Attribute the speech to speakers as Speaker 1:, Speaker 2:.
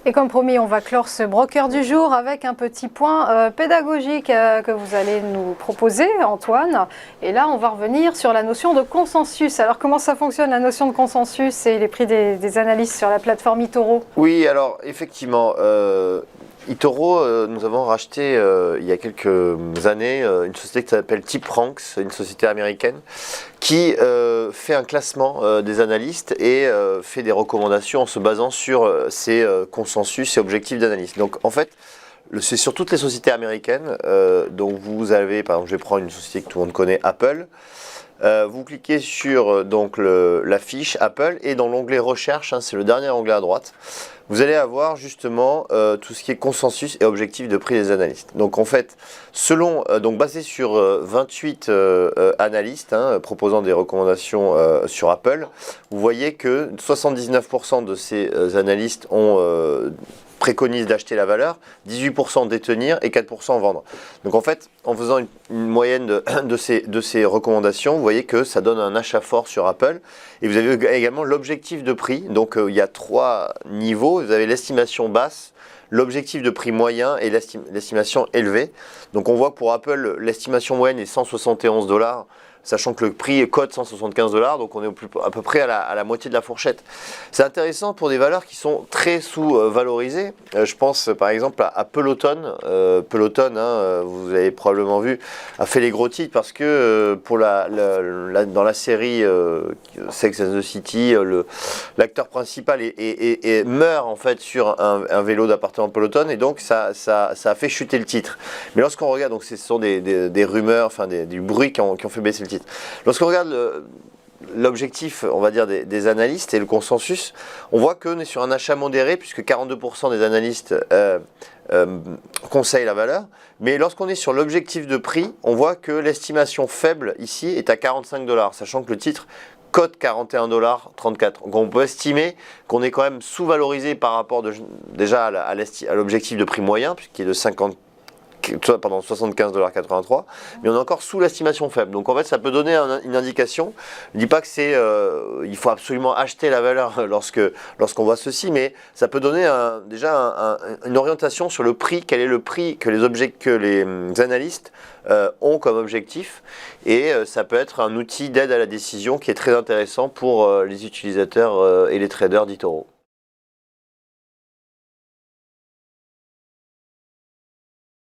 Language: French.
Speaker 1: Et comme promis, on va clore ce broker du jour avec un petit point pédagogique que vous allez nous proposer, Antoine. Et là, on va revenir sur la notion de consensus. Alors, comment ça fonctionne la notion de consensus et les prix des analystes sur la plateforme eToro?
Speaker 2: Oui, alors effectivement, eToro, nous avons racheté il y a quelques années une société qui s'appelle TipRanks, une société américaine, qui fait un classement des analystes et fait des recommandations en se basant sur ces consensus et objectifs d'analyse. Donc en fait, c'est sur toutes les sociétés américaines. Donc vous avez, par exemple, je vais prendre une société que tout le monde connaît, Apple. Vous cliquez sur la fiche Apple et dans l'onglet recherche, c'est le dernier onglet à droite, vous allez avoir justement tout ce qui est consensus et objectif de prix des analystes. Donc en fait, selon, basé sur 28 analystes proposant des recommandations sur Apple, vous voyez que 79% de ces analystes préconisent d'acheter la valeur, 18% détenir et 4% vendre. Donc en fait, en faisant une moyenne de ces recommandations, vous voyez que ça donne un achat fort sur Apple. Et vous avez également l'objectif de prix. Donc il y a 3 niveaux. Vous avez l'estimation basse, l'objectif de prix moyen et l'estimation élevée. Donc on voit que pour Apple, l'estimation moyenne est 171 $. Sachant que le prix cote 175 $, donc on est à peu près à la moitié de la fourchette. C'est intéressant pour des valeurs qui sont très sous-valorisées. Je pense par exemple à Peloton. Peloton, vous avez probablement vu, a fait les gros titres parce que dans la série Sex and the City, l'acteur principal meurt en fait sur un vélo d'appartement Peloton et donc ça a fait chuter le titre. Mais lorsqu'on regarde, donc ce sont des rumeurs, enfin du bruit qui ont fait baisser le titre. Lorsqu'on regarde l'objectif, on va dire, des analystes et le consensus, on voit qu'on est sur un achat modéré puisque 42% des analystes conseillent la valeur. Mais lorsqu'on est sur l'objectif de prix, on voit que l'estimation faible ici est à 45 $, sachant que le titre cote 41,34 $. Donc on peut estimer qu'on est quand même sous-valorisé par rapport déjà à l'objectif de prix moyen, puisqu'il est de 75,83 $, mais on est encore sous l'estimation faible. Donc en fait, ça peut donner une indication. Je ne dis pas que il faut absolument acheter la valeur lorsqu'on voit ceci, mais ça peut donner déjà une orientation sur le prix, quel est le prix que les analystes ont comme objectif, et ça peut être un outil d'aide à la décision qui est très intéressant pour les utilisateurs et les traders d'eToro.